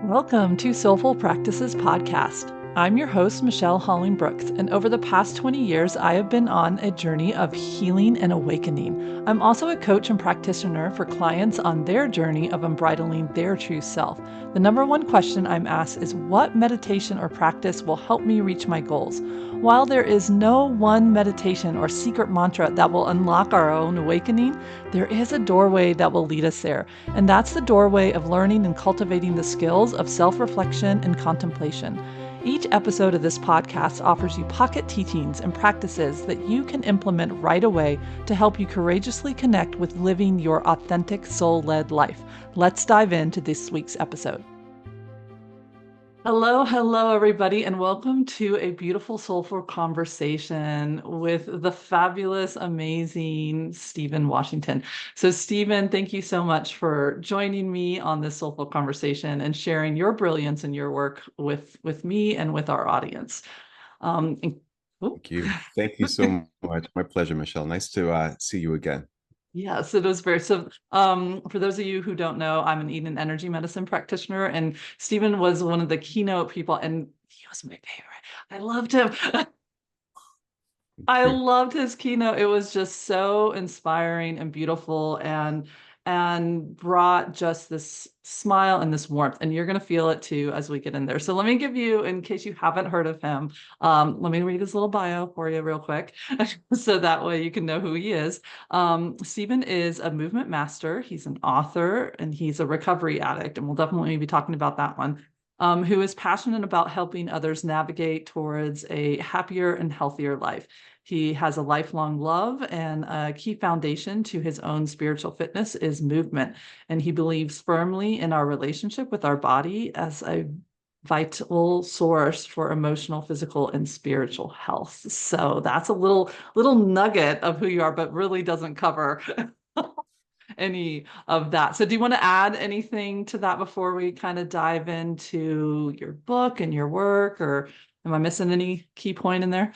Welcome to Soulful Practices Podcast. I'm your host, Michelle Holling-Brooks, and over the past 20 years, I have been on a journey of healing and awakening. I'm also a coach and practitioner for clients on their journey of unbridling their true self. The number one question I'm asked is, what meditation or practice will help me reach my goals? While there is no one meditation or secret mantra that will unlock our own awakening, there is a doorway that will lead us there. And that's the doorway of learning and cultivating the skills of self-reflection and contemplation. Each episode of this podcast offers you pocket teachings and practices that you can implement right away to help you courageously connect with living your authentic soul-led life. Let's dive into this week's episode. Hello, everybody, and welcome to a beautiful, soulful conversation with the fabulous, amazing Stephen Washington. So, Stephen, thank you so much for joining me on this soulful conversation and sharing your brilliance and your work with me and with our audience. And, Thank you. Thank you so much. My pleasure, Michelle. Nice to see you again. Yes, it was very so. For those of you who don't know, I'm an Eden energy medicine practitioner, and Stephen was one of the keynote people, and he was my favorite. I loved him. Thank I you. loved his keynote. It was just so inspiring and beautiful and brought just this smile and this warmth. And you're going to feel it too as we get in there. So let me give you, in case you haven't heard of him, let me read his little bio for you real quick. So that way you can know who he is. Stephen is a movement master. He's an author and he's a recovery addict. And we'll definitely be talking about that one. Who is passionate about helping others navigate towards a happier and healthier life. He has a lifelong love, and a key foundation to his own spiritual fitness is movement. And he believes firmly in our relationship with our body as a vital source for emotional, physical, and spiritual health. So that's a little nugget of who you are, but really doesn't cover any of that. So do you want to add anything to that before we kind of dive into your book and your work, or am I missing any key point in there?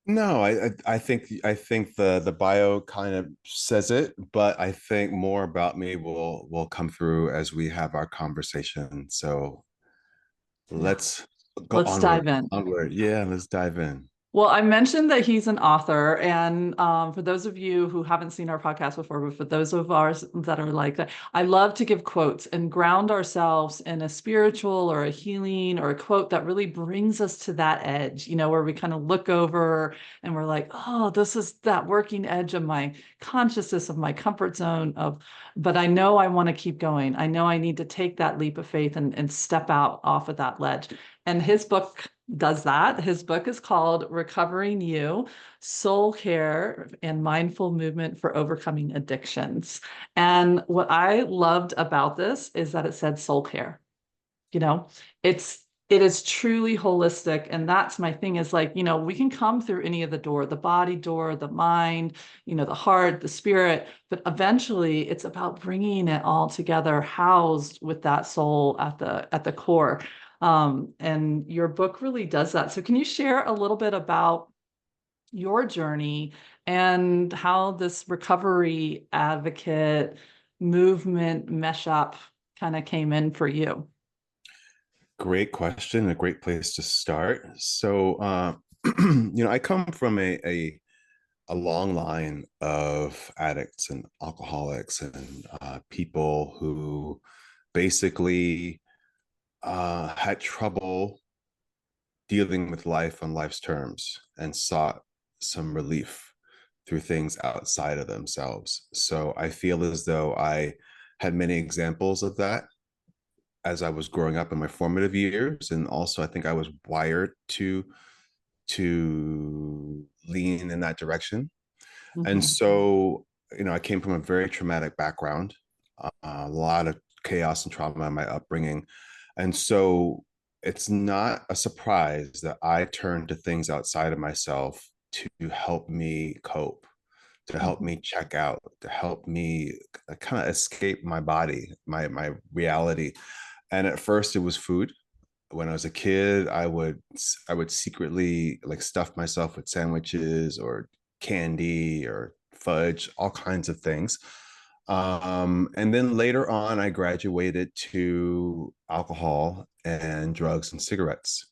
No, I think the bio kind of says it, but I think more about me will come through as we have our conversation. So Yeah, let's go let's dive onward. in. Onward. Yeah, let's dive in. Well, I mentioned that he's an author, and for those of you who haven't seen our podcast before, but for those of ours that are like that, I love to give quotes and ground ourselves in a spiritual or a healing or a quote that really brings us to that edge, where we kind of look over and we're like, oh, this is that working edge of my consciousness, of my comfort zone but I know I want to keep going. I know I need to take that leap of faith and step out off of that ledge. And his book does that. His book is called Recovering You: Soul Care and Mindful Movement for Overcoming Addictions. And what I loved about this is that it said soul care. You know, it is truly holistic. And that's my thing is like, we can come through any of the door, the body door, the mind, the heart, the spirit, but eventually it's about bringing it all together, housed with that soul at the core. And your book really does that. So can you share a little bit about your journey and how this recovery advocate movement mesh up kind of came in for you? Great question, a great place to start. So, I come from a long line of addicts and alcoholics and people who basically had trouble dealing with life on life's terms and sought some relief through things outside of themselves. So I feel as though I had many examples of that as I was growing up in my formative years. And also I think I was wired to lean in that direction. And Mhm. so, I came from a very traumatic background, a lot of chaos and trauma in my upbringing. And so it's not a surprise that I turned to things outside of myself to help me cope, to help Mhm. me check out, to help me kind of escape my body, my reality. And at first it was food. When I was a kid, I would secretly like stuff myself with sandwiches or candy or fudge, all kinds of things. And then later on, I graduated to alcohol and drugs and cigarettes.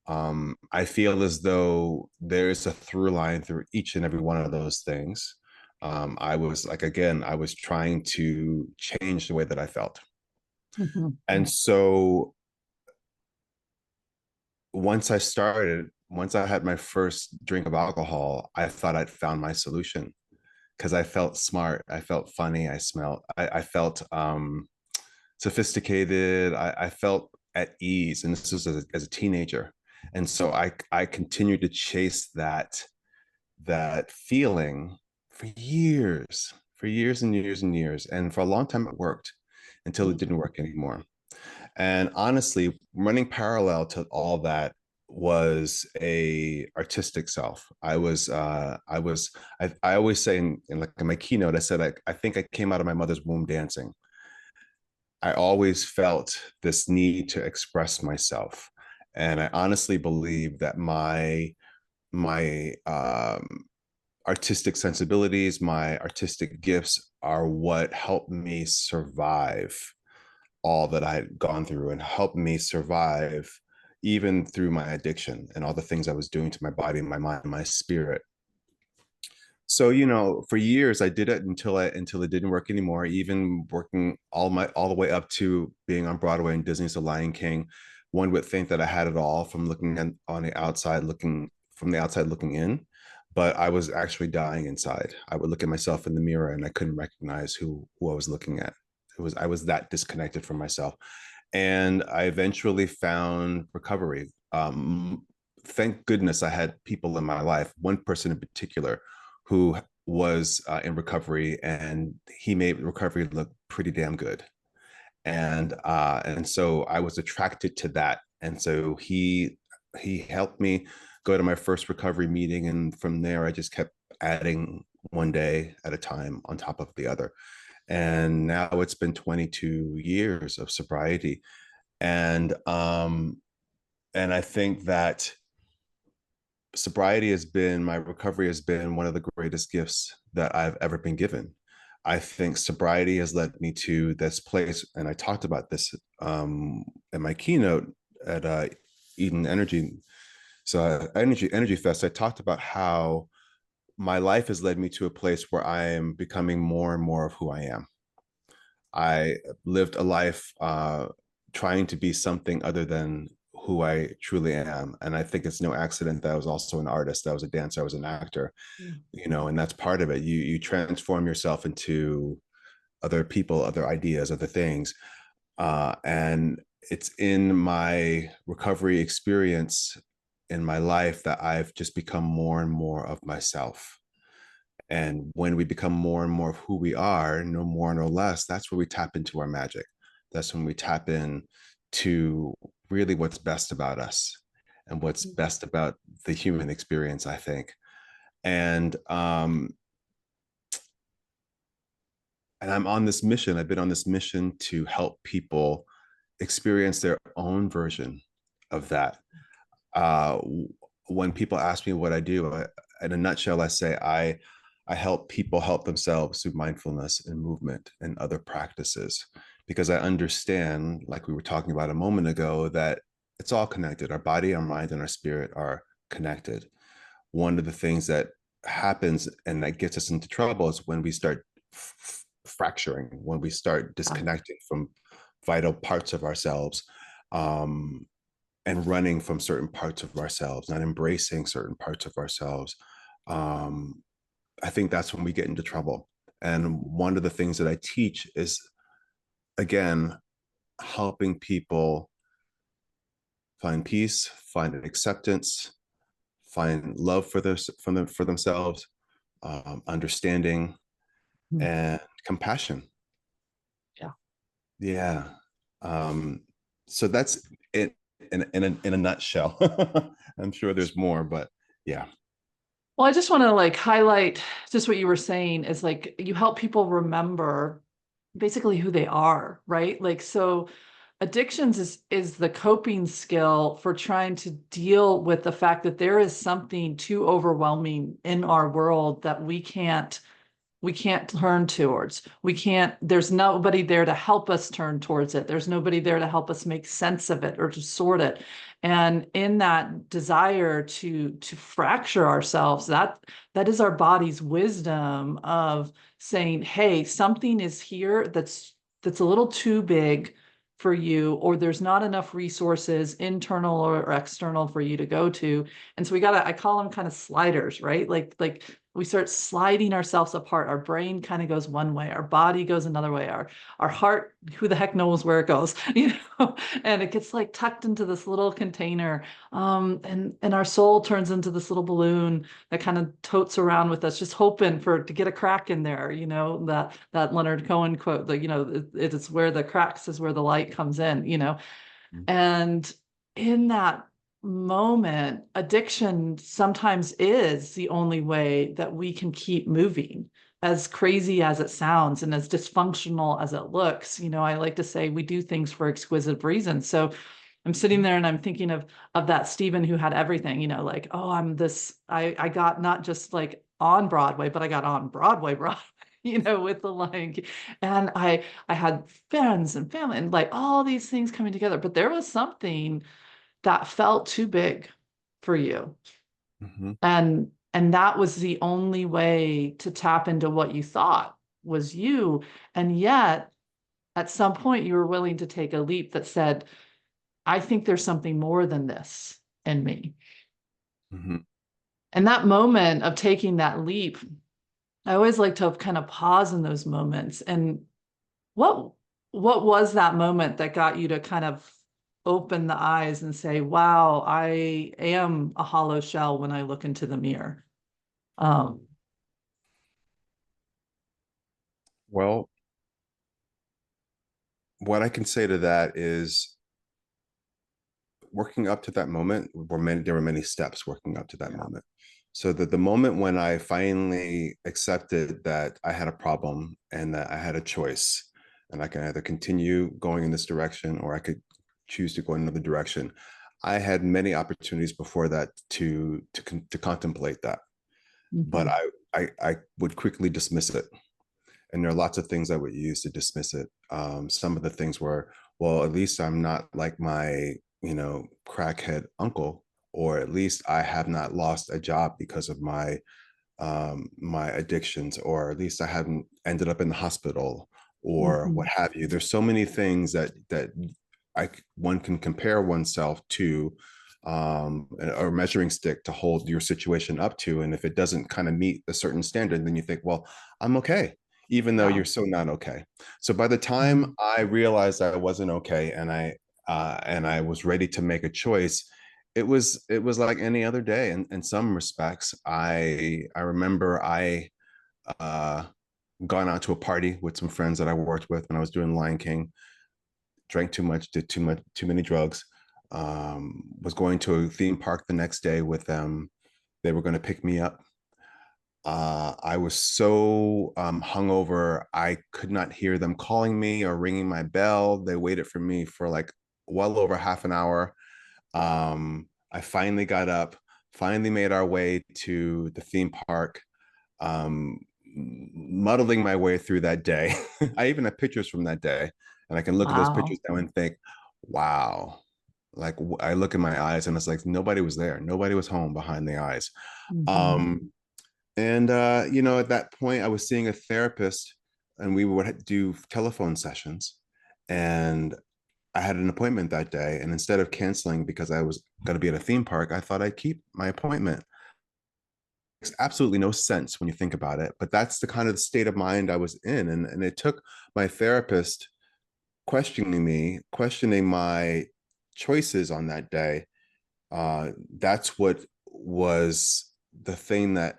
I feel as though there's a through line through each and every one of those things. I was like, again, I was trying to change the way that I felt. Mhm. And so once I had my first drink of alcohol, I thought I'd found my solution because I felt smart. I felt funny. I felt sophisticated. I felt at ease. And this was as a teenager. And so I continued to chase that feeling for years and years and years. And for a long time, it worked until it didn't work anymore. And honestly, running parallel to all that was a artistic self. I always say in like in my keynote, I said, I think I came out of my mother's womb dancing. I always felt this need to express myself. And I honestly believe that my artistic sensibilities, my artistic gifts are what helped me survive all that I had gone through and helped me survive even through my addiction and all the things I was doing to my body, my mind, my spirit. So, for years I did it until it didn't work anymore, even working all the way up to being on Broadway and Disney's The Lion King. One would think that I had it all from looking in, but I was actually dying inside. I would look at myself in the mirror and I couldn't recognize who I was looking at. I was that disconnected from myself. And I eventually found recovery. Thank goodness I had people in my life, one person in particular who was in recovery, and he made recovery look pretty damn good. And so I was attracted to that. And so he helped me go to my first recovery meeting. And from there, I just kept adding one day at a time on top of the other. And now it's been 22 years of sobriety. And I think that my recovery has been one of the greatest gifts that I've ever been given. I think sobriety has led me to this place, and I talked about this in my keynote at Eden Energy. So Energy Fest, I talked about how my life has led me to a place where I am becoming more and more of who I am. I lived a life trying to be something other than who I truly am. And I think it's no accident that I was also an artist, that I was a dancer, I was an actor, and that's part of it. You transform yourself into other people, other ideas, other things. And it's in my recovery experience in my life that I've just become more and more of myself. And when we become more and more of who we are, no more, no less, that's where we tap into our magic. That's when we tap in to really what's best about us and what's best about the human experience, I think. And and I'm on this mission. I've been on this mission to help people experience their own version of that. Uh, when people ask me what I do, in a nutshell, I say I help people help themselves through mindfulness and movement and other practices, because I understand, like we were talking about a moment ago, that it's all connected. Our body, our mind, and our spirit are connected. One of the things that happens and that gets us into trouble is when we start fracturing, when we start disconnecting from vital parts of ourselves. And running from certain parts of ourselves, not embracing certain parts of ourselves. I think that's when we get into trouble. And one of the things that I teach is, again, helping people find peace, find an acceptance, find love for themselves, understanding, Mhm. and compassion. Yeah. Yeah. So that's it in a nutshell. I'm sure there's more, but yeah. Well, I just want to like highlight just what you were saying is like you help people remember basically who they are, right? Like so addictions is the coping skill for trying to deal with the fact that there is something too overwhelming in our world that we can't we can't turn towards. We can't, there's nobody there to help us turn towards it. There's nobody there to help us make sense of it or to sort it. And in that desire to fracture ourselves, that is our body's wisdom of saying, hey, something is here that's a little too big for you, or there's not enough resources, internal or external, for you to go to. And so I call them kind of sliders, right? Like we start sliding ourselves apart. Our brain kind of goes one way, our body goes another way, our heart, who the heck knows where it goes, and it gets like tucked into this little container. And our soul turns into this little balloon that kind of totes around with us, just hoping to get a crack in there. That Leonard Cohen quote, it is where the cracks is where the light comes in. And in that moment, addiction sometimes is the only way that we can keep moving, as crazy as it sounds and as dysfunctional as it looks. I like to say we do things for exquisite reasons. So I'm sitting there and I'm thinking of that Stephen who had everything, like, oh, I got not just like on Broadway, but I got on Broadway, with the Lion King. And I had friends and family and like all these things coming together. But there was something that felt too big for you. Mm-hmm. And that was the only way to tap into what you thought was you. And yet, at some point, you were willing to take a leap that said, I think there's something more than this in me. Mm-hmm. And that moment of taking that leap, I always like to kind of pause in those moments. And what was that moment that got you to kind of open the eyes and say, wow, I am a hollow shell when I look into the mirror? Well, what I can say to that is, working up to that moment there were many steps working up to that moment. So that the moment when I finally accepted that I had a problem and that I had a choice, and I can either continue going in this direction or I could choose to go in another direction, I had many opportunities before that to contemplate that. But I would quickly dismiss it. And there are lots of things I would use to dismiss it. Some of the things were, well, at least I'm not like my, crackhead uncle, or at least I have not lost a job because of my addictions, or at least I haven't ended up in the hospital, or what have you. There's so many things that one can compare oneself to, or measuring stick to hold your situation up to. And if it doesn't kind of meet a certain standard, then you think, well, I'm okay, even though you're so not okay. So by the time I realized I wasn't okay, and I was ready to make a choice, it was like any other day. In some respects, I remember I gone out to a party with some friends that I worked with when I was doing Lion King, drank too much, did too many drugs, was going to a theme park the next day with them. They were going to pick me up. I was so hungover, I could not hear them calling me or ringing my bell. They waited for me for like well over half an hour. I finally got up, finally made our way to the theme park, muddling my way through that day. I even have pictures from that day, and I can look at those pictures now and think, wow. Like, I look in my eyes and it's like nobody was there. Nobody was home behind the eyes. And at that point I was seeing a therapist, and we would do telephone sessions. And I had an appointment that day, and instead of canceling because I was going to be at a theme park, I thought I'd keep my appointment. Makes absolutely no sense when you think about it, but that's the kind of state of mind I was in. And it took my therapist questioning my choices on that day. That's what was the thing that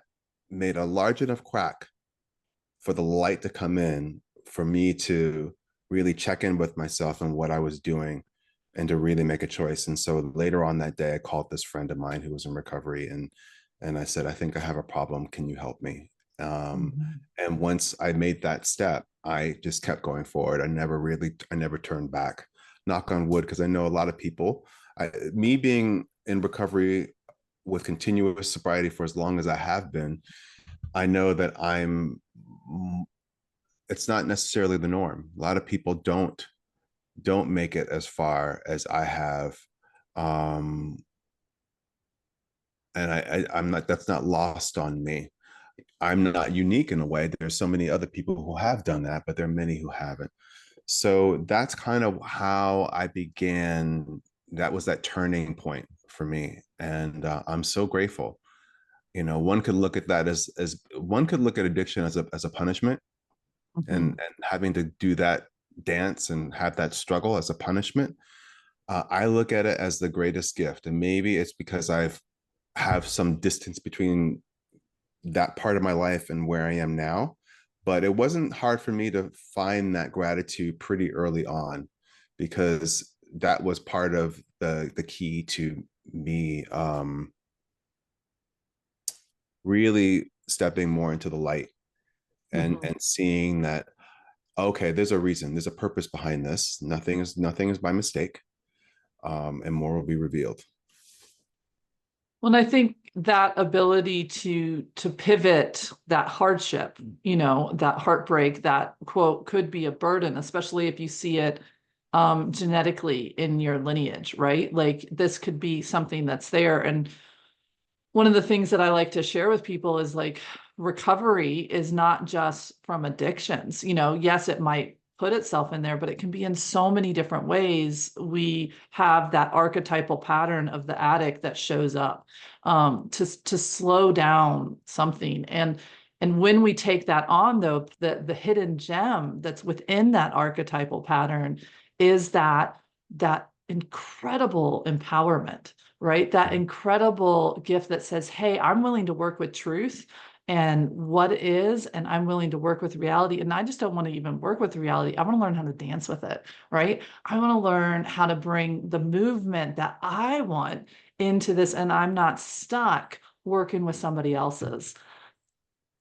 made a large enough crack for the light to come in, for me to really check in with myself and what I was doing, and to really make a choice. And so later on that day, I called this friend of mine who was in recovery, and I said, I think I have a problem. Can you help me? And once I made that step, I just kept going forward. I never turned back. Knock on wood, because I know a lot of people, me being in recovery with continuous sobriety for as long as I have been, I know that I'm it's not necessarily the norm. A lot of people don't make it as far as I have. Um, and I'm not, that's not lost on me. I'm not unique in a way. There's so many other people who have done that, but there are many who haven't. So that's kind of how I began. That was that turning point for me. And I'm so grateful. You know, one could look at that as one could look at addiction as a punishment, Mhm. and having to do that dance and have that struggle as a punishment. I look at it as the greatest gift. And maybe it's because I've have some distance between that part of my life and where I am now. But it wasn't hard for me to find that gratitude pretty early on, because that was part of the key to me really stepping more into the light, Mhm. and seeing that, okay, there's a reason, there's a purpose behind this. Nothing is by mistake, and more will be revealed. Well, and I think that ability to pivot that hardship, that heartbreak, that quote could be a burden, especially if you see it genetically in your lineage, right? Like this could be something that's there. And one of the things that I like to share with people is like recovery is not just from addictions. Yes, it might put itself in there, but it can be in so many different ways. We have that archetypal pattern of the addict that shows up to slow down something. And when we take that on, though, the hidden gem that's within that archetypal pattern is that incredible empowerment, right? That incredible gift that says, hey, I'm willing to work with truth and what is, and I'm willing to work with reality. And I just don't want to even work with reality. I want to learn how to dance with it, right? I want to learn how to bring the movement that I want into this, and I'm not stuck working with somebody else's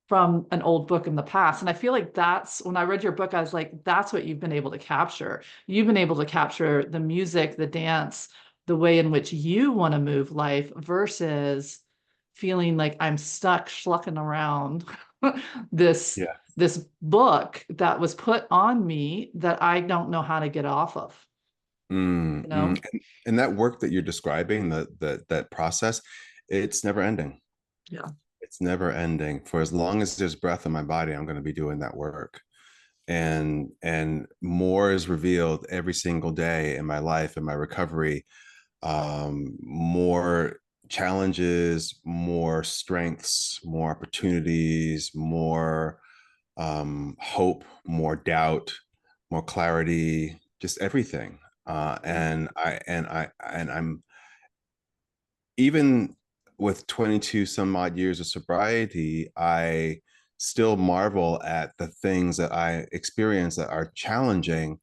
from an old book in the past. And I feel like that's when I read your book, I was like, that's what you've been able to capture. You've been able to capture the music, the dance, the way in which you want to move life versus feeling like I'm stuck schlucking around this Yeah. this book that was put on me that I don't know how to get off of, Mm, you mm. know? And that work that you're describing, that process, it's never ending. Yeah. It's never ending. For as long as there's breath in my body, I'm going to be doing that work. And more is revealed every single day in my life, in my recovery. More challenges, more strengths, more opportunities, more hope, more doubt, more clarity, just everything. And I'm, even with 22 some odd years of sobriety, I still marvel at the things that I experience that are challenging.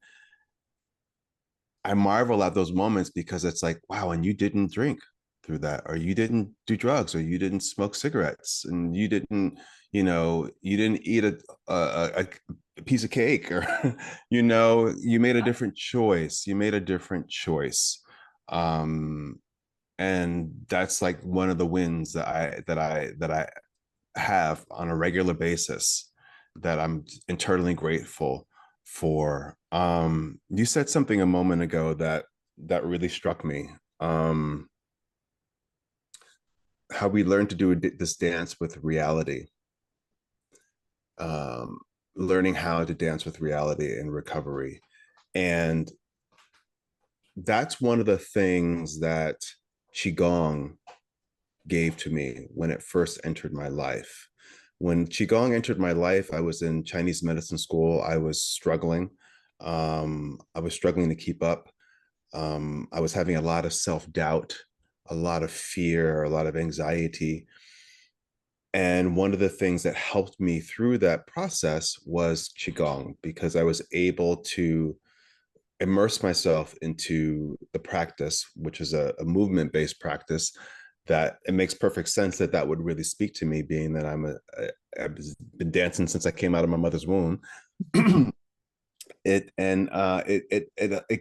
I marvel at those moments because it's like, wow, and you didn't drink through that, or you didn't do drugs, or you didn't smoke cigarettes, and you didn't, you didn't eat a piece of cake, or, you made a different choice. You made a different choice. Um, and that's like one of the wins that I have on a regular basis, that I'm internally grateful for. You said something a moment ago that really struck me. How we learn to do this dance with reality. Um, Learning how to dance with reality in recovery, and that's one of the things that qigong gave to me when it first entered my life. When Qigong entered my life, I was in Chinese medicine school. I was struggling. I was struggling to keep up. I was having a lot of self doubt, a lot of fear, a lot of anxiety. And one of the things that helped me through that process was Qigong, because I was able to immerse myself into the practice, which is a movement based practice, that it makes perfect sense that that would really speak to me, being that I've been dancing since I came out of my mother's womb. It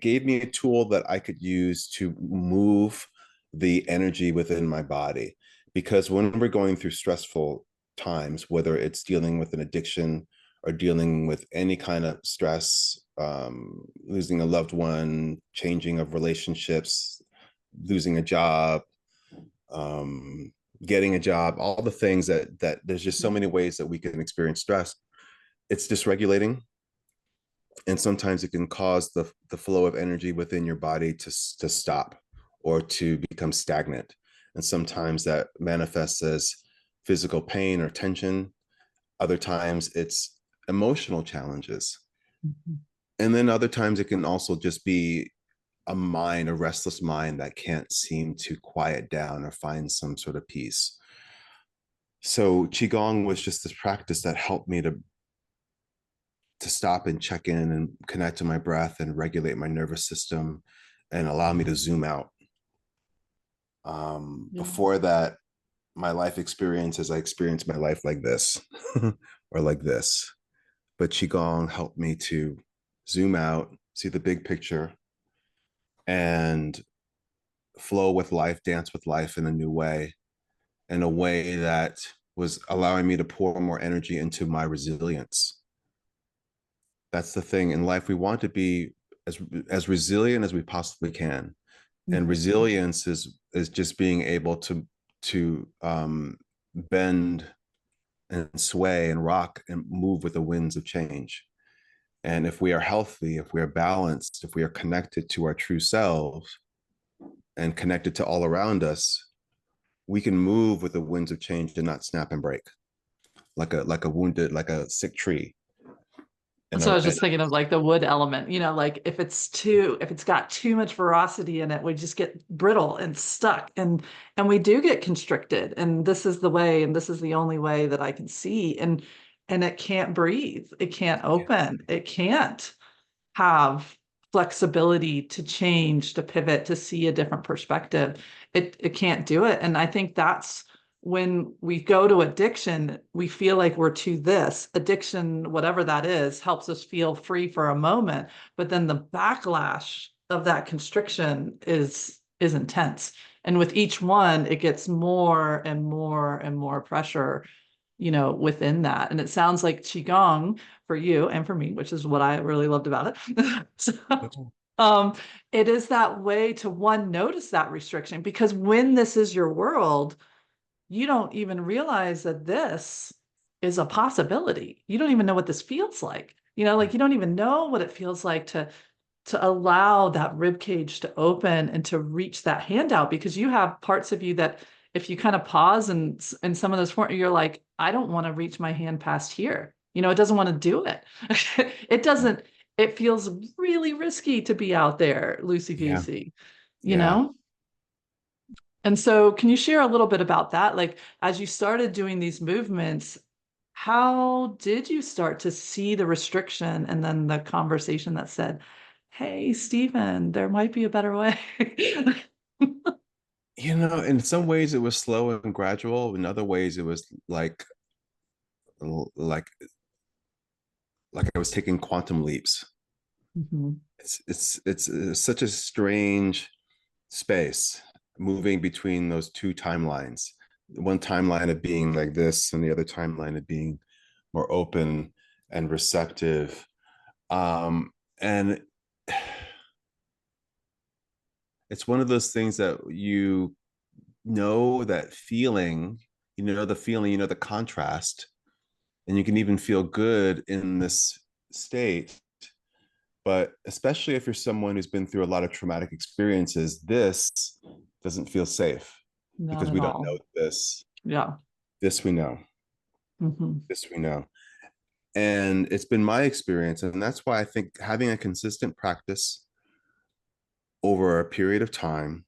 gave me a tool that I could use to move the energy within my body, because when we're going through stressful times, whether it's dealing with an addiction are dealing with any kind of stress, losing a loved one, changing of relationships, losing a job, getting a job, all the things that there's just so many ways that we can experience stress. It's dysregulating, and sometimes it can cause the flow of energy within your body to stop or to become stagnant. And sometimes that manifests as physical pain or tension. Other times it's emotional challenges. Mm-hmm. And then other times it can also just be a restless mind that can't seem to quiet down or find some sort of peace. So Qigong was just this practice that helped me to stop and check in and connect to my breath and regulate my nervous system and allow me to zoom out. Yeah. Before that, my life experiences, I experienced my life like this or like this. But Qigong helped me to zoom out, see the big picture, and flow with life, dance with life in a new way, in a way that was allowing me to pour more energy into my resilience. That's the thing in life. We want to be as resilient as we possibly can. And Mhm. resilience is just being able to bend and sway and rock and move with the winds of change. And if we are healthy, if we are balanced, if we are connected to our true selves and connected to all around us, we can move with the winds of change and not snap and break like a wounded, like a sick tree. So I was And just thinking of like the wood element, like if it's got too much veracity in it, we just get brittle and stuck and we do get constricted. And this is the way, and this is the only way that I can see. And it can't breathe. It can't open. It can't have flexibility to change, to pivot, to see a different perspective. It can't do it. And I think that's when we go to addiction, we feel like we're to this. Addiction, whatever that is, helps us feel free for a moment. But then the backlash of that constriction is intense. And with each one, it gets more and more and more pressure within that. And it sounds like Qigong for you and for me, which is what I really loved about it. So, um, it is that way to one, notice that restriction, because when this is your world, you don't even realize that this is a possibility. You don't even know what this feels like. Like you don't even know what it feels like to allow that rib cage to open and to reach that hand out, because you have parts of you that if you kind of pause and in some of those forms, you're like, I don't want to reach my hand past here. It doesn't want to do it. It doesn't, it feels really risky to be out there loosey yeah, goosey, you yeah. know? And so can you share a little bit about that? Like as you started doing these movements, how did you start to see the restriction and then the conversation that said, hey, Stephen, there might be a better way? In some ways it was slow and gradual. In other ways it was like like I was taking quantum leaps. Mhm. It's such a strange space, moving between those two timelines. One timeline of being like this, and the other timeline of being more open and receptive. And it's one of those things that that feeling, the feeling, the contrast, and you can even feel good in this state. But especially if you're someone who's been through a lot of traumatic experiences, this doesn't feel safe Not because at we don't all. know this. Yeah. This we know. Mhm. This we know. And it's been my experience. And that's why I think having a consistent practice over a period of time,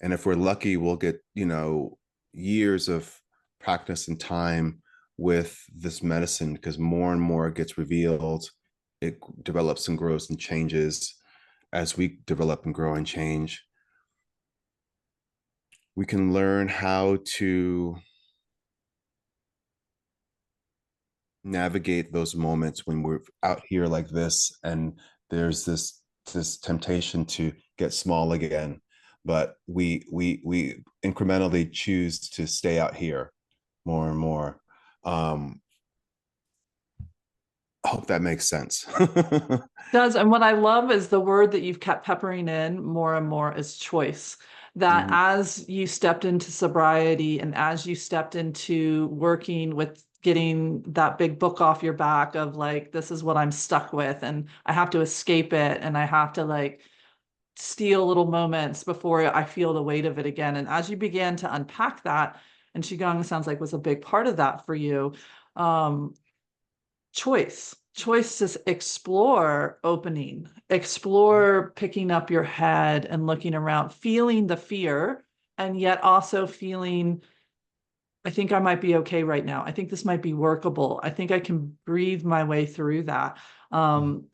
and if we're lucky, we'll get, years of practice and time with this medicine, because more and more gets revealed. It develops and grows and changes as we develop and grow and change. We can learn how to navigate those moments when we're out here like this and there's this temptation to get small again, but we incrementally choose to stay out here more and more. um I hope that makes sense. Does. And what I love is the word that you've kept peppering in more and more is choice. That Mhm, as you stepped into sobriety and as you stepped into working with getting that big book off your back of like, this is what I'm stuck with, and I have to escape it, and I have to like steal little moments before I feel the weight of it again. And as you began to unpack that, and Qigong sounds like was a big part of that for you, um, choice to explore opening, explore picking up your head and looking around, feeling the fear, and yet also feeling, I think I might be okay right now. I think this might be workable. I think I can breathe my way through that. mhm,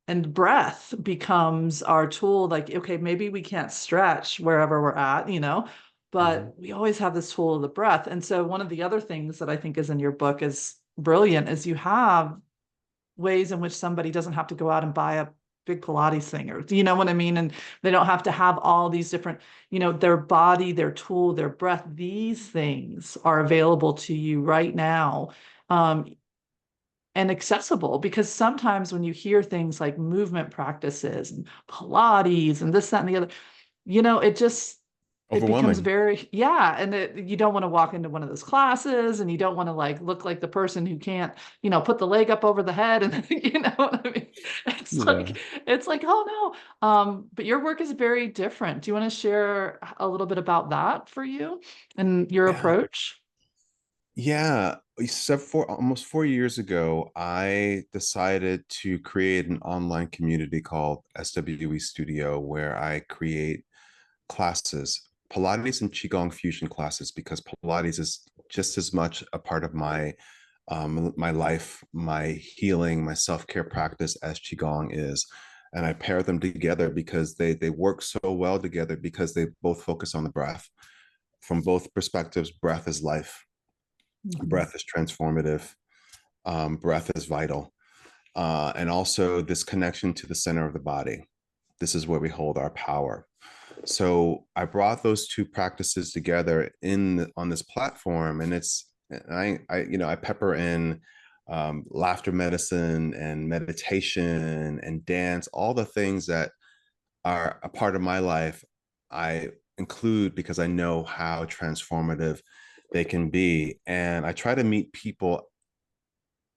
And breath becomes our tool. Like, okay, maybe we can't stretch wherever we're at, mhm. but we always have this tool of the breath. And so one of the other things that I think is in your book is brilliant is you have ways in which somebody doesn't have to go out and buy a big Pilates thing, or you know what I mean? And they don't have to have all these different, their body, their tool, their breath. These things are available to you right now. And accessible, because sometimes when you hear things like movement practices and Pilates and this, that, and the other, it just, it becomes Overwhelming. very, yeah. And you don't want to walk into one of those classes, and you don't want to like look like the person who can't, put the leg up over the head. And you know what I mean? It's Yeah. like, it's like, oh no. But your work is very different. Do you want to share a little bit about that for you and your Yeah. approach? Yeah. Except for almost 4 years ago, I decided to create an online community called SWE Studio, where I create classes, Pilates and Qigong fusion classes, because Pilates is just as much a part of my life, my healing, my self-care practice as Qigong is. And I pair them together because they work so well together, because they both focus on the breath. From both perspectives, breath is life, Mhm. breath is transformative, breath is vital. And also this connection to the center of the body. This is where we hold our power. So I brought those two practices together on this platform, and I pepper in laughter medicine and meditation and dance, all the things that are a part of my life. I include because I know how transformative they can be, and I try to meet people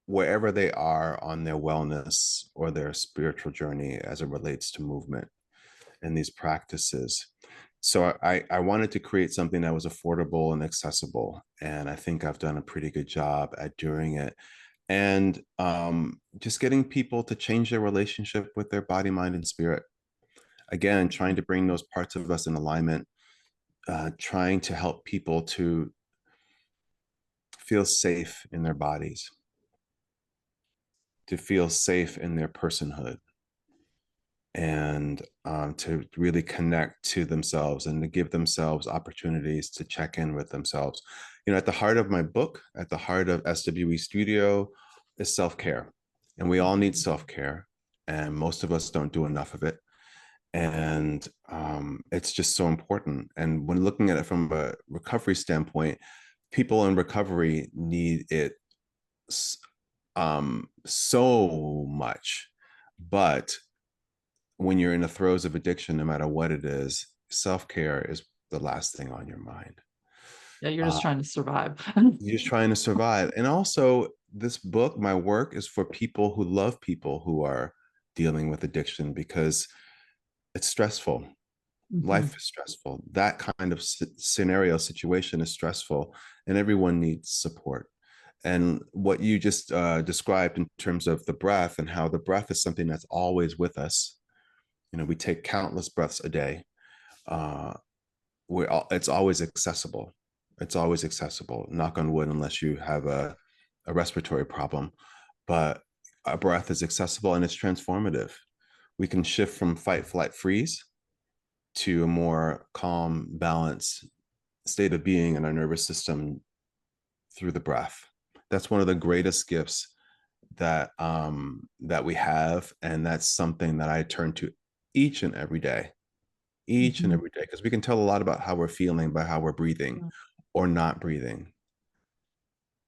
wherever they are on their wellness or their spiritual journey as it relates to movement and these practices. So I wanted to create something that was affordable and accessible. And I think I've done a pretty good job at doing it. And just getting people to change their relationship with their body, mind, and spirit. Again, trying to bring those parts of us in alignment, trying to help people to feel safe in their bodies, to feel safe in their personhood, and to really connect to themselves and to give themselves opportunities to check in with themselves. At the heart of my book, at the heart of SWE Studio, is self-care. And we all need self-care. And most of us don't do enough of it. And it's just so important. And when looking at it from a recovery standpoint, people in recovery need it so much. But when you're in the throes of addiction, no matter what it is, self-care is the last thing on your mind. Yeah, you're Uh, just trying to survive. you're just trying to survive. And also, this book, my work, is for people who love people who are dealing with addiction, because it's stressful. Life Mhm. is stressful. That kind of scenario, situation is stressful, and everyone needs support. And what you just described in terms of the breath, and how the breath is something that's always with us. We take countless breaths a day. uh, it's always accessible. It's always accessible. Knock on wood, unless you have a respiratory problem. But a breath is accessible, and it's transformative. We can shift from fight, flight, freeze to a more calm, balanced state of being in our nervous system through the breath. That's one of the greatest gifts that we have, and that's something that I turn to each and every day, each and Mhm. every day, because we can tell a lot about how we're feeling by how we're breathing or not breathing.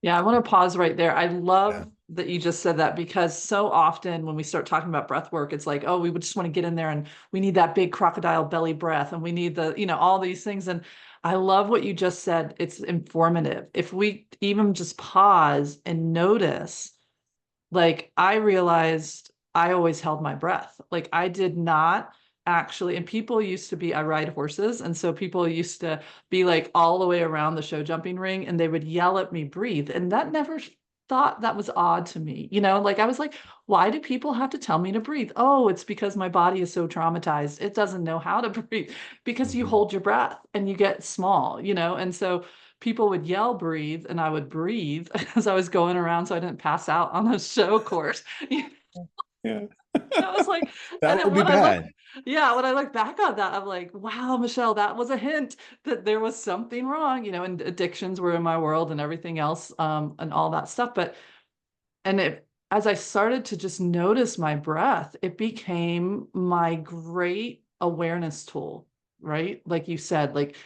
Yeah, I want to pause right there. I love Yeah. that you just said that, because so often when we start talking about breath work, it's like, oh, we would just want to get in there and we need that big crocodile belly breath and we need the, all these things. And I love what you just said. It's informative. If we even just pause and notice, like I realized I always held my breath. Like I did not actually, and people used to be, I ride horses. And so people used to be like all the way around the show jumping ring and they would yell at me, breathe. And that never thought that was odd to me. Like I was like, why do people have to tell me to breathe? Oh, it's because my body is so traumatized. It doesn't know how to breathe because you Mhm. hold your breath and you get small. And so people would yell breathe and I would breathe as I was going around so I didn't pass out on the show course. Yeah. I was like, and That then would be bad. when I look back on that, I'm like, wow, Michelle, that was a hint that there was something wrong, and addictions were in my world and everything else, and all that stuff. As I started to just notice my breath, it became my great awareness tool, right? Like you said, like,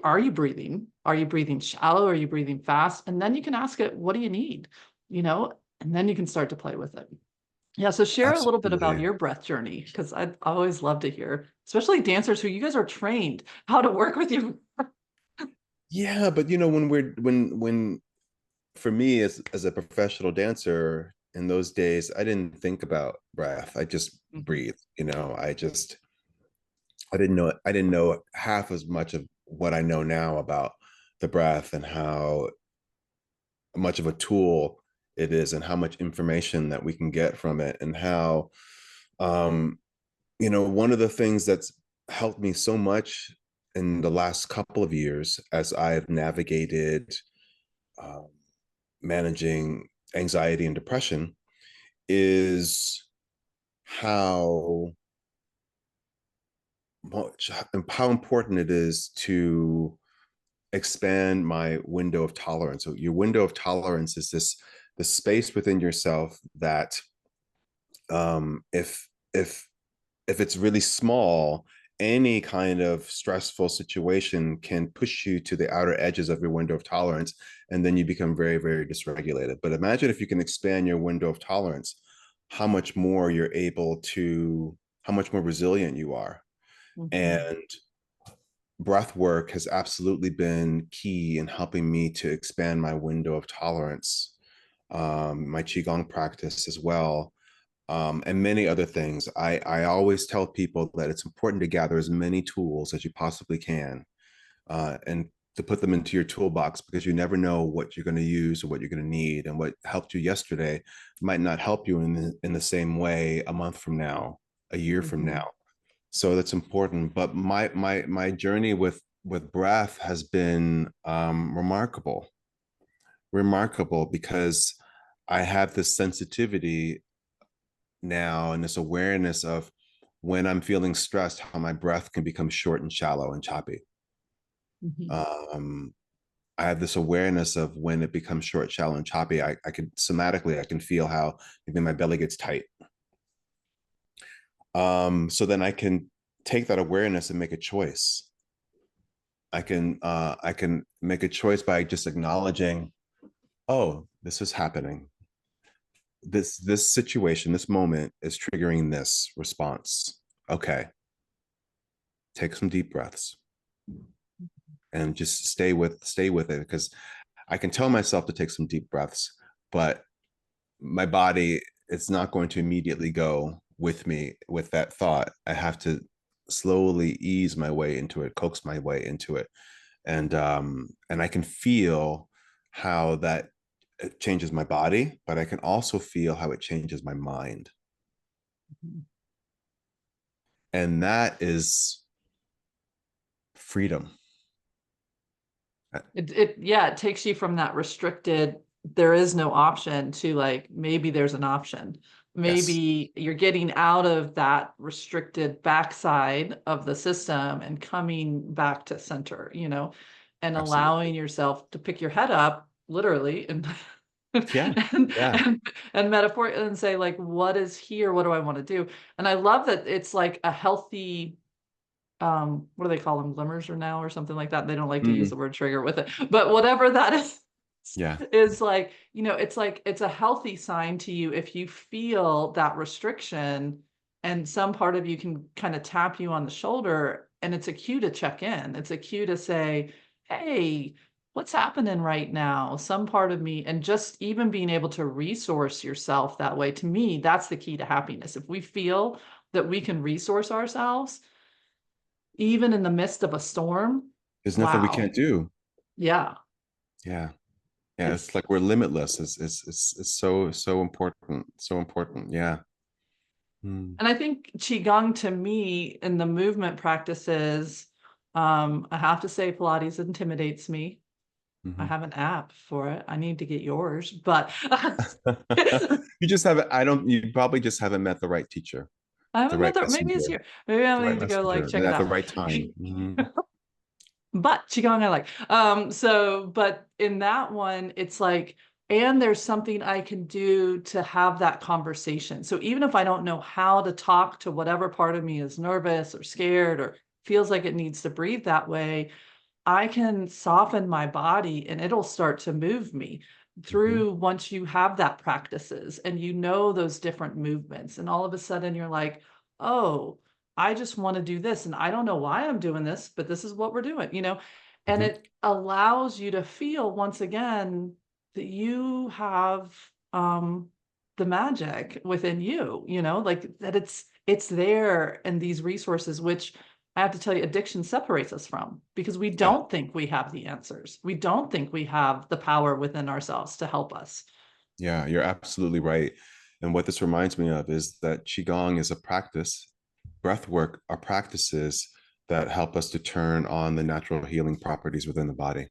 are you breathing? Are you breathing shallow? Are you breathing fast? And then you can ask it, what do you need? And then you can start to play with it. Yeah, so share a little bit about Absolutely. your breath journey, because I'd always love to hear, especially dancers who you guys are trained how to work with you. Yeah, but when for me as a professional dancer in those days, I didn't think about breath. I just Mhm, breathe, I didn't know half as much of what I know now about the breath and how much of a tool it is and how much information that we can get from it and how um one of the things that's helped me so much in the last couple of years as I've navigated um, managing anxiety and depression is how much how important it is to expand my window of tolerance. So your window of tolerance is the space within yourself that if it's really small, any kind of stressful situation can push you to the outer edges of your window of tolerance, and then you become very, very dysregulated. But imagine if you can expand your window of tolerance, how much more you're able to, how much more resilient you are. mhm, And breath work has absolutely been key in helping me to expand my window of tolerance. My qigong practice as well, and many other things. I always tell people that it's important to gather as many tools as you possibly can, and to put them into your toolbox, because you never know what you're going to use or what you're going to need, and what helped you yesterday might not help you in the same way a month from now, a year from mhm. now. So that's important. But my journey with breath has been remarkable because I have this sensitivity now and this awareness of when I'm feeling stressed, how my breath can become short and shallow and choppy. Mhm. Um, I have this awareness of when it becomes short, shallow, and choppy. I can somatically, I can feel how maybe my belly gets tight. So then I can take that awareness and make a choice. I can make a choice by just acknowledging, oh, this is happening. This situation, this moment is triggering this response. Okay, take some deep breaths and just stay with it, because I can tell myself to take some deep breaths, but my body, it's not going to immediately go with me with that thought. I have to slowly ease my way into it, coax my way into it, and I can feel how that it changes my body, but I can also feel how it changes my mind, and that is freedom. It takes you from that restricted, there is no option, to like, maybe there's an option. Yes, Maybe you're getting out of that restricted backside of the system and coming back to center, and allowing absolutely. yourself to pick your head up, literally, and Yeah, and yeah. and metaphor, and say, like, what is here? What do I want to do? And I love that it's like a healthy, what do they call them, glimmers or now or something like that. They don't like to use Mm. the word trigger with it, but whatever that is, Yeah. is like, it's like, it's a healthy sign to you if you feel that restriction and some part of you can kind of tap you on the shoulder, and it's a cue to check in. It's a cue to say, hey, what's happening right now? Some part of me, and just even being able to resource yourself that way, to me, that's the key to happiness. If we feel that we can resource ourselves, even in the midst of a storm, There's nothing we wow. can't do. Yeah. Yeah. Yeah. It's, It's like we're limitless. It's so important. So important. Yeah. Mm. and I think Qigong to me in the movement practices, I have to say Pilates intimidates me. I Mhm. have an app for it. I need to get yours, but You just haven't, I don't, you probably just haven't met the right teacher, I the haven't met right that. Maybe it's messenger, here. Maybe the I right need to go like messenger check it at the out. right time. Mhm. But Qigong I like. So, but in that one, it's like, and there's something I can do to have that conversation. So even if I don't know how to talk to whatever part of me is nervous or scared or feels like it needs to breathe that way, I can soften my body and it'll start to move me Mhm. through once you have that practices and those different movements. And all of a sudden you're like, oh, I just want to do this. And I don't know why I'm doing this, but this is what we're doing. And Mhm. it allows you to feel once again that you have the magic within you, like that it's there and these resources, which I have to tell you, addiction separates us from, because we Yeah. don't think we have the answers. We don't think we have the power within ourselves to help us. Yeah. You're absolutely right. And what this reminds me of is that Qigong is a practice, breath work are practices that help us to turn on the natural healing properties within the body.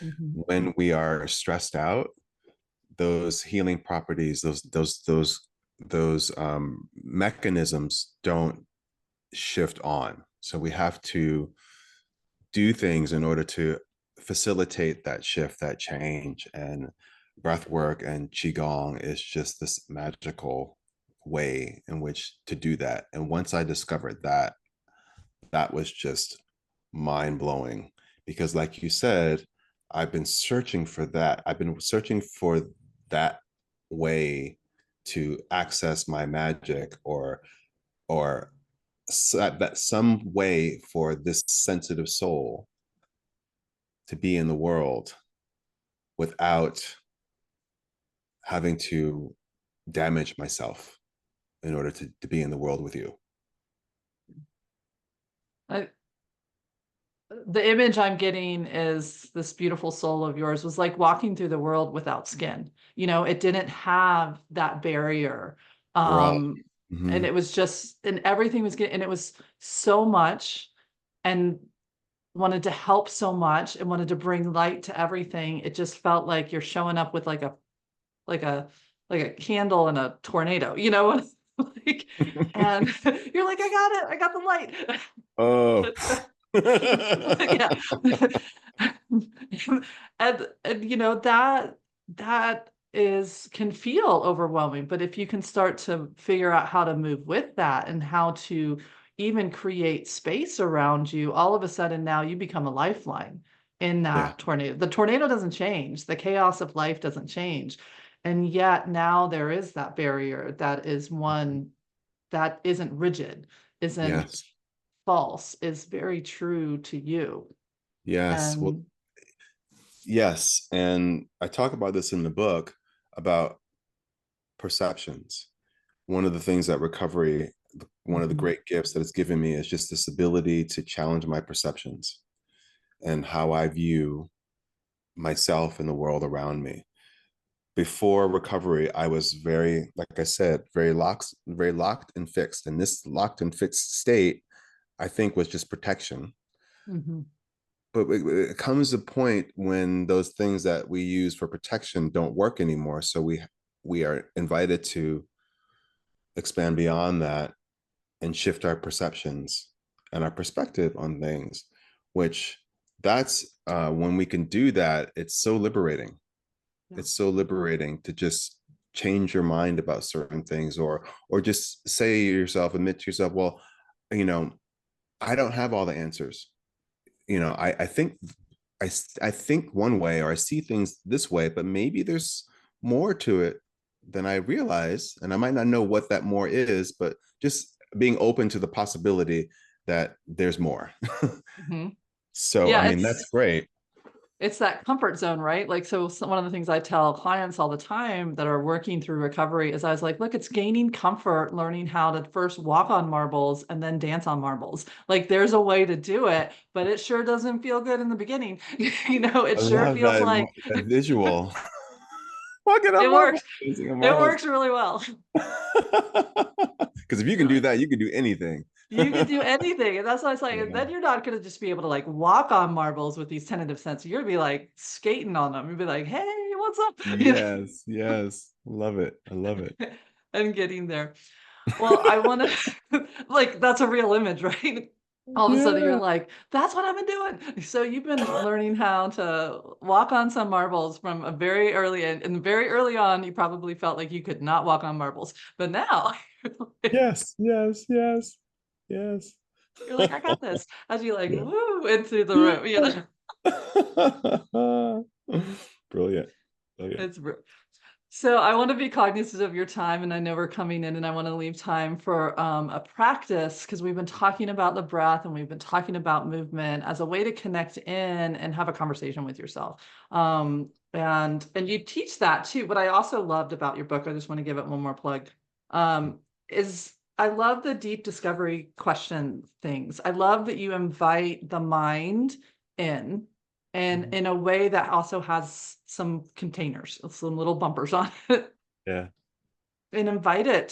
Mhm. When we are stressed out, those healing properties, those mechanisms don't shift on. So we have to do things in order to facilitate that shift, that change. And breath work and qigong is just this magical way in which to do that. And once I discovered that, that was just mind blowing, because like you said, I've been searching for that. I've been searching for that way to access my magic, or that some way for this sensitive soul to be in the world without having to damage myself in order to be in the world with you. I, the image I'm getting is this beautiful soul of yours was like walking through the world without skin. It didn't have that barrier. Right. Um, and Mm-hmm. it was just, and everything was getting, and it was so much, and wanted to help so much and wanted to bring light to everything. It just felt like you're showing up with like a like a candle in a tornado. Like, and you're like, I got it, I got the light. Oh. Yeah. And that is can feel overwhelming, but if you can start to figure out how to move with that and how to even create space around you, all of a sudden now you become a lifeline in Yeah. that tornado. The tornado doesn't change, the chaos of life doesn't change. And yet now there is that barrier that is one that isn't rigid, isn't Yes. false, is very true to you. Yes. Well, And yes. And I talk about this in the book about perceptions. One of the things that recovery, one of the mhm, great gifts that it's given me is just this ability to challenge my perceptions and how I view myself and the world around me. Before recovery, I was very, like I said, very locked and fixed. And this locked and fixed state, I think, was just protection. mhm, But it comes a point when those things that we use for protection don't work anymore. So we are invited to expand beyond that and shift our perceptions and our perspective on things, which that's when we can do that, it's so liberating. yeah, It's so liberating to just change your mind about certain things, or just say to yourself, admit to yourself, well, you know, I don't have all the answers. I think I think one way, or I see things this way, but maybe there's more to it than I realize. And I might not know what that more is, but just being open to the possibility that there's more. Mhm. So, I Yeah, mean, that's great. it's that comfort zone, right? Like, so one of the things I tell clients all the time that are working through recovery is I was like, look, it's gaining comfort, learning how to first walk on marbles and then dance on marbles. Like, there's a way to do it, but it sure doesn't feel good in the beginning. It I sure love feels like that visual. Walking on it marbles, works. dancing on It marbles. works really well. Because if you can do that, you can do anything. You could do anything. And that's why it's like, and Yeah. then you're not going to just be able to like walk on marbles with these tentative sense. You're going to be like skating on them. You'll be like, hey, what's up? Yes, yes. Love it. I love it. And getting there. Well, I want to, like, that's a real image, right? All of a sudden you're Yeah. like, that's what I've been doing. So you've been learning how to walk on some marbles from a very early end. And very early on, you probably felt like you could not walk on marbles. But now Yes, yes, yes, yes. you're like, I got this. As you like, Yeah. woo, into the Yeah. room, you know? Brilliant. Brilliant. It's so I want to be cognizant of your time, and I know we're coming in, and I want to leave time for a practice because we've been talking about the breath and we've been talking about movement as a way to connect in and have a conversation with yourself. And you teach that too. What I also loved about your book, I just want to give it one more plug, is I love the deep discovery question things. I love that you invite the mind in and Mhm. in a way that also has some containers, some little bumpers on it, Yeah. and invite it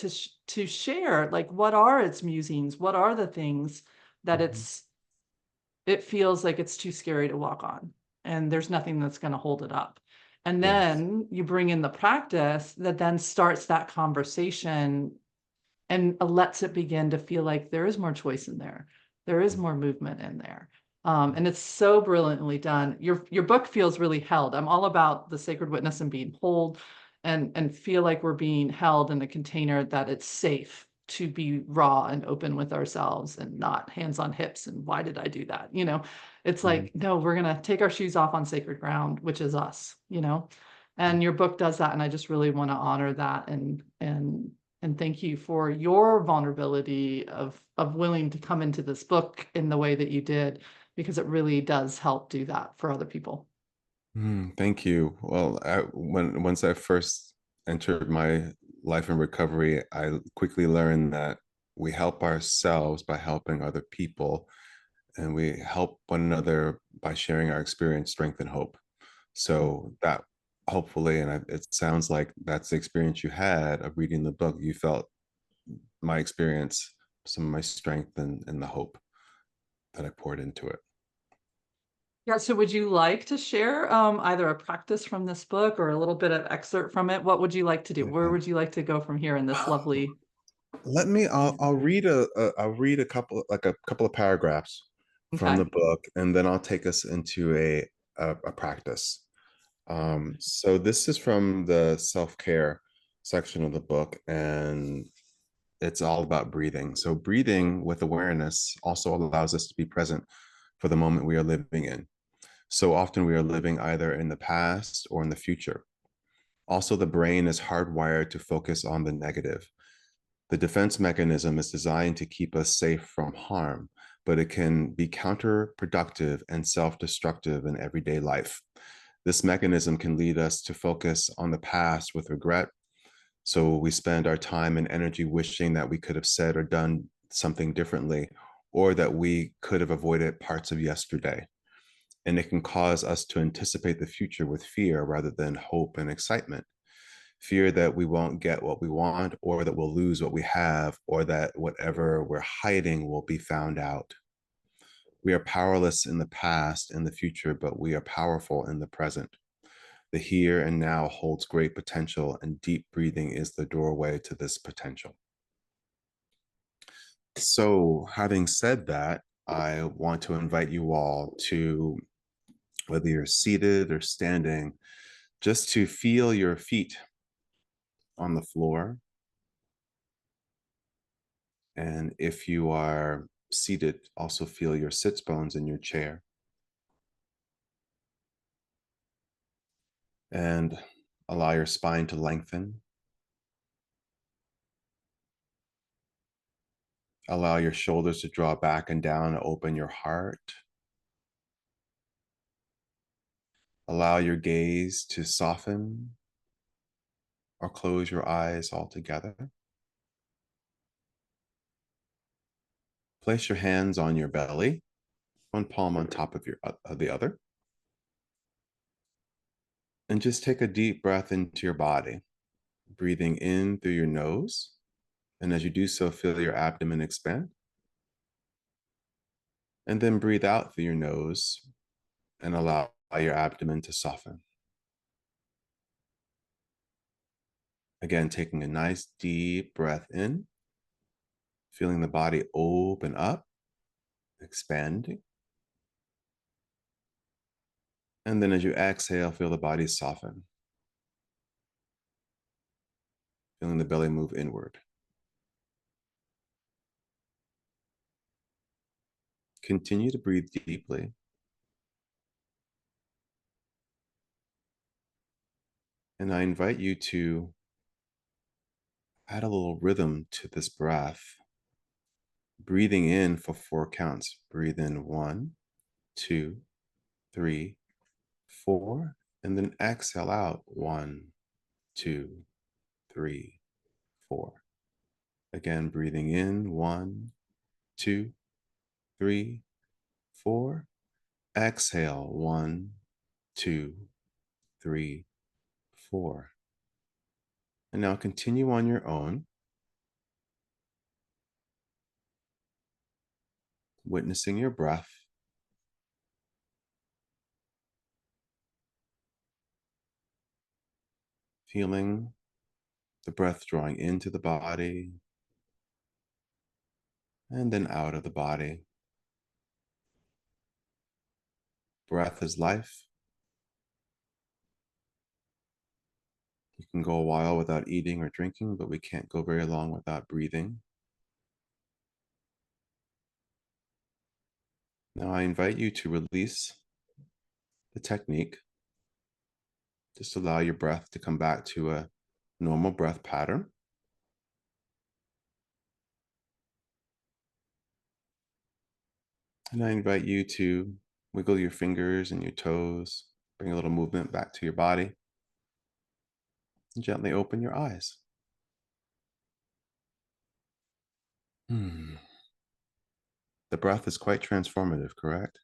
to share, like, what are its musings? What are the things that Mhm. it feels like it's too scary to walk on, and there's nothing that's gonna hold it up. And Yes. then you bring in the practice that then starts that conversation and lets it begin to feel like there is more choice in there. There is more movement in there. And it's so brilliantly done. Your book feels really held. I'm all about the sacred witness and being whole and feel like we're being held in a container that it's safe to be raw and open with ourselves and not hands on hips and why did I do that? It's Mhm. like, no, we're gonna take our shoes off on sacred ground, which is us. And your book does that. And I just really want to honor that and thank you for your vulnerability of willing to come into this book in the way that you did, because it really does help do that for other people. Thank you. Well, once I first entered my life in recovery, I quickly learned that we help ourselves by helping other people, and we help one another by sharing our experience, strength, and hope. So that hopefully, and it sounds like that's the experience you had of reading the book. You felt my experience, some of my strength, and the hope that I poured into it. Yeah, so would you like to share either a practice from this book or a little bit of excerpt from it? What would you like to do? Where Yeah. would you like to go from here in this lovely? Let me. I'll read I'll read a couple, like a couple of paragraphs from the Okay. book, and then I'll take us into a practice. So this is from the self-care section of the book, and it's all about breathing. So breathing with awareness also allows us to be present for the moment we are living in. So often we are living either in the past or in the future. Also, the brain is hardwired to focus on the negative. The defense mechanism is designed to keep us safe from harm, but it can be counterproductive and self-destructive in everyday life. This mechanism can lead us to focus on the past with regret. So we spend our time and energy wishing that we could have said or done something differently, or that we could have avoided parts of yesterday. And it can cause us to anticipate the future with fear rather than hope and excitement. Fear that we won't get what we want, or that we'll lose what we have, or that whatever we're hiding will be found out. We are powerless in the past and the future, but we are powerful in the present. The here and now holds great potential, and deep breathing is the doorway to this potential. So, having said that, I want to invite you all to, whether you're seated or standing, just to feel your feet on the floor. And if you are seated, also feel your sits bones in your chair. And allow your spine to lengthen. Allow your shoulders to draw back and down and open your heart. Allow your gaze to soften or close your eyes altogether. Place your hands on your belly, one palm on top of the other. And just take a deep breath into your body, breathing in through your nose. And as you do so, feel your abdomen expand. And then breathe out through your nose and allow your abdomen to soften. Again, taking a nice deep breath in, feeling the body open up, expanding. And then as you exhale, feel the body soften, feeling the belly move inward. Continue to breathe deeply. And I invite you to add a little rhythm to this breath. Breathing in for 4 counts. Breathe in 1, 2, 3, 4, and then exhale out 1, 2, 3, 4. Again, breathing in 1, 2, 3, 4. Exhale 1, 2, 3, 4. And now continue on your own, witnessing your breath. Feeling the breath drawing into the body and then out of the body. Breath is life. You can go a while without eating or drinking, but we can't go very long without breathing. Now I invite you to release the technique. Just allow your breath to come back to a normal breath pattern. And I invite you to wiggle your fingers and your toes, bring a little movement back to your body, and gently open your eyes. The breath is quite transformative, correct?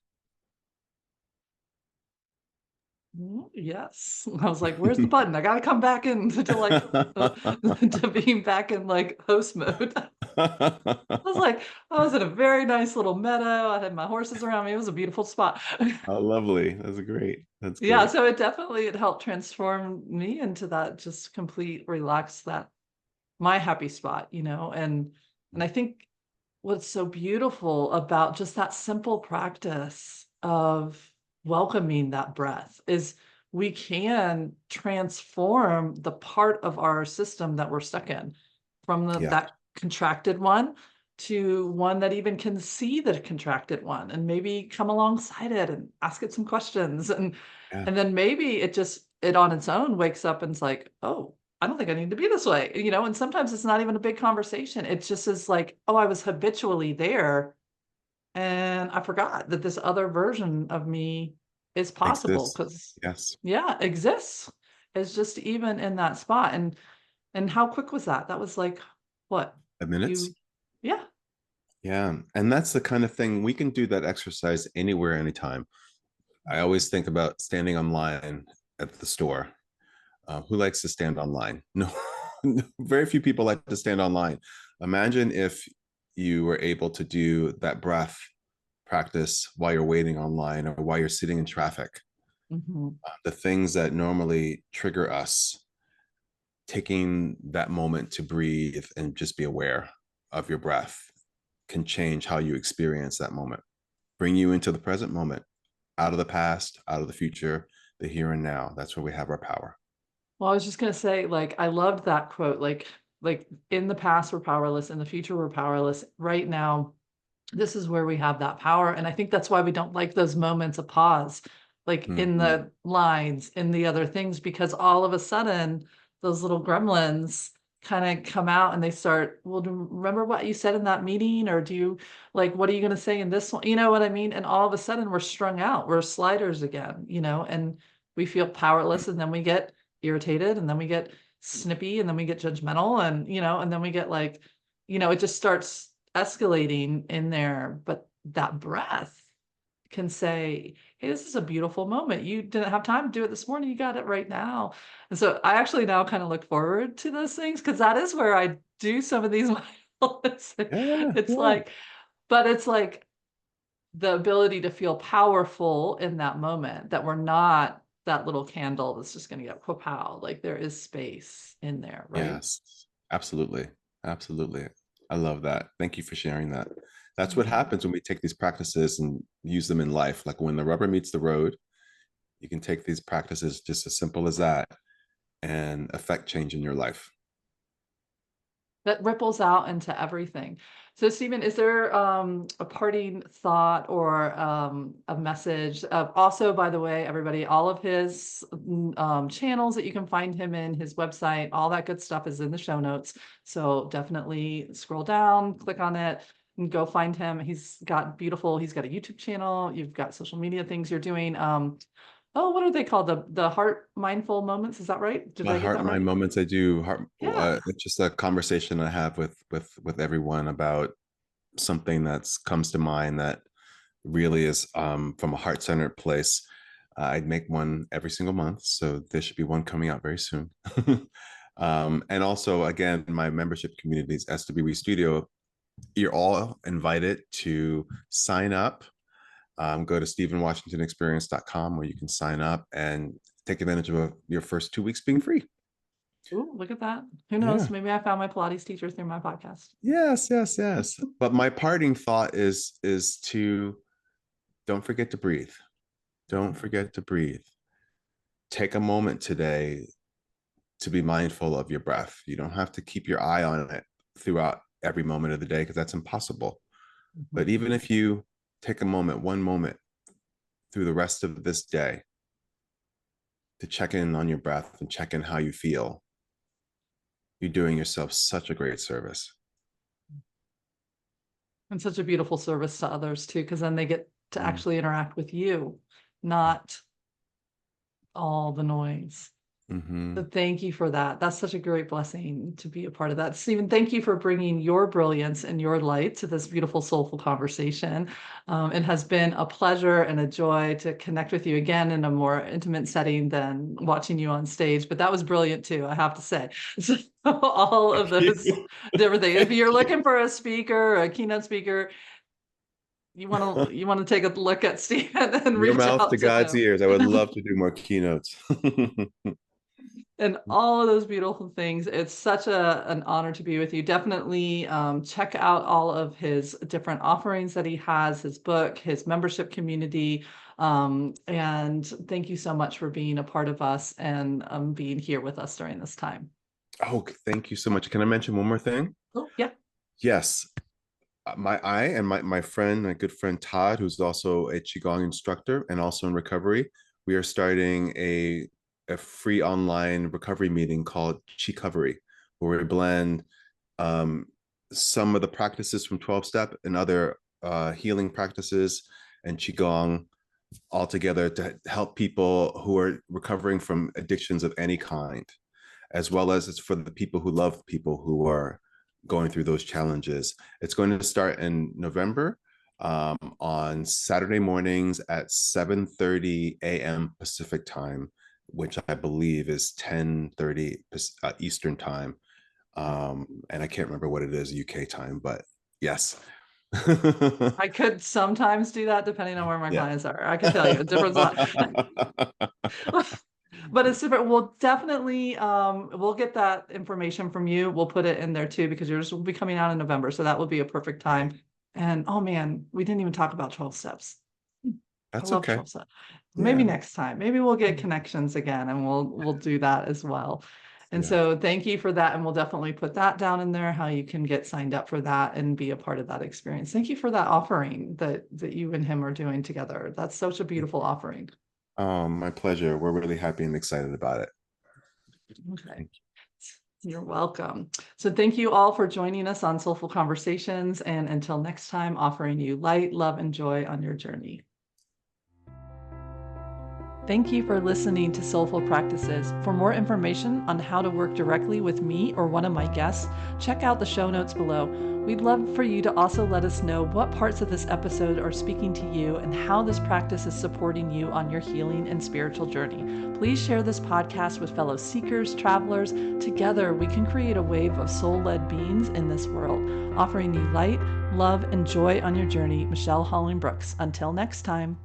Yes. I was like, where's the button? I gotta come back in to like to being back in like host mode. I was like, I was in a very nice little meadow. I had my horses around me. It was a beautiful spot. Oh, lovely. That's great. That's Yeah, great. so it helped transform me into that just complete relaxed, that my happy spot, and I think what's so beautiful about just that simple practice of welcoming that breath is we can transform the part of our system that we're stuck in from Yeah. that contracted one to one that even can see the contracted one and maybe come alongside it and ask it some questions, Yeah. and then maybe it on its own wakes up and it's like, oh, I don't think I need to be this way, and sometimes it's not even a big conversation. It's just as like, oh, I was habitually there and I forgot that this other version of me is possible Exists. because, Yes. yeah, exists. It's just even in that spot. And how quick was that? That was like, what? 5 minutes. You, yeah. Yeah. And that's the kind of thing we can do that exercise anywhere, anytime. I always think about standing online at the store. Who likes to stand online? No, very few people like to stand online. Imagine if you were able to do that breath practice while you're waiting online or while you're sitting in traffic. Mhm. The things that normally trigger us, taking that moment to breathe and just be aware of your breath can change how you experience that moment, bring you into the present moment, out of the past, out of the future, the here and now. That's where we have our power. Well, I was just gonna say, like, I loved that quote, like in the past we're powerless, in the future we're powerless. Right now, this is where we have that power. And I think that's why we don't like those moments of pause like in Mhm. the lines, in the other things, because all of a sudden those little gremlins kind of come out and they start, well, remember what you said in that meeting? Or do you like, what are you going to say in this one? You know what I mean? And all of a sudden we're strung out, we're sliders again, and we feel powerless, and then we get irritated, and then we get snippy, and then we get judgmental, and, and then we get like, it just starts escalating in there. But that breath can say, hey, this is a beautiful moment. You didn't have time to do it this morning. You got it right now. And so I actually now kind of look forward to those things, because that is where I do some of these mindfulness. Yeah, It's yeah, like, but it's like the ability to feel powerful in that moment, that we're not that little candle that's just going to get pow. Like there is space in there, right? yes, absolutely, absolutely. I love that. Thank you for sharing that. That's what Mhm. happens when we take these practices and use them in life. Like when the rubber meets the road, you can take these practices just as simple as that and affect change in your life. That ripples out into everything. So, Stephen, is there a parting thought or a message? Also, by the way, everybody, all of his channels that you can find him in, his website, all that good stuff is in the show notes. So definitely scroll down, click on it, and go find him. He's got a YouTube channel. You've got social media things you're doing. Oh, what are they called? The heart mindful moments. Is that right? Did My I get heart, that my right? moments. I do heart. Yeah. It's just a conversation I have with everyone about something that's comes to mind that really is from a heart centered place. I'd make one every single month, so there should be one coming out very soon. And also, again, my membership communities, SWE Studio, you're all invited to sign up. Go to stephenwashingtonexperience.com where you can sign up and take advantage of your first 2 weeks being free. Ooh, look at that. Who knows? Yeah. Maybe I found my Pilates teacher through my podcast. Yes, yes, yes. But my parting thought is to don't forget to breathe. Don't forget to breathe. Take a moment today to be mindful of your breath. You don't have to keep your eye on it throughout every moment of the day because that's impossible. But Mhm. even if you take a moment, one moment through the rest of this day to check in on your breath and check in how you feel, you're doing yourself such a great service. And such a beautiful service to others too, because then they get to Mm. actually interact with you, not all the noise. Mm-hmm. So thank you for that. That's such a great blessing to be a part of that. Stephen, thank you for bringing your brilliance and your light to this beautiful, soulful conversation. It has been a pleasure and a joy to connect with you again in a more intimate setting than watching you on stage. But that was brilliant too, I have to say. So all of Thank those you. different things. If Thank you're you. looking for a speaker, a keynote speaker, you want to take a look at Stephen and Your reach mouth out to to God's him. ears. I would love to do more keynotes. And all of those beautiful things. It's such an honor to be with you. Definitely check out all of his different offerings that he has, his book, his membership community. And thank you so much for being a part of us and being here with us during this time. Oh, thank you so much. Can I mention one more thing? Oh, yeah. Yes. My friend, my good friend Todd, who's also a Qigong instructor and also in recovery, we are starting a free online recovery meeting called Qi where we blend um, some of the practices from 12 step and other healing practices and Qigong all together to help people who are recovering from addictions of any kind, as well as it's for the people who love people who are going through those challenges. It's going to start in November on Saturday mornings at 7:30 a.m. Pacific time, which I believe is 10:30 Eastern time. And I can't remember what it is UK time, but yes. I could sometimes do that depending on where my Yeah. clients are. I can tell you a difference. But it's different. We'll definitely we'll get that information from you. We'll put it in there too, because yours will be coming out in November. So that will be a perfect Right. time. And oh man, we didn't even talk about 12 steps. I That's love okay. 12 steps. Maybe Yeah. next time. Maybe we'll get connections again and we'll do that as well. And Yeah. so thank you for that. And we'll definitely put that down in there, how you can get signed up for that and be a part of that experience. Thank you for that offering that you and him are doing together. That's such a beautiful offering. My pleasure. We're really happy and excited about it. Okay. You're welcome. So thank you all for joining us on Soulful Conversations. And until next time, offering you light, love, and joy on your journey. Thank you for listening to Soulful Practices. For more information on how to work directly with me or one of my guests, check out the show notes below. We'd love for you to also let us know what parts of this episode are speaking to you and how this practice is supporting you on your healing and spiritual journey. Please share this podcast with fellow seekers, travelers. Together, we can create a wave of soul-led beings in this world, offering you light, love, and joy on your journey. Michelle Holling Brooks. Until next time.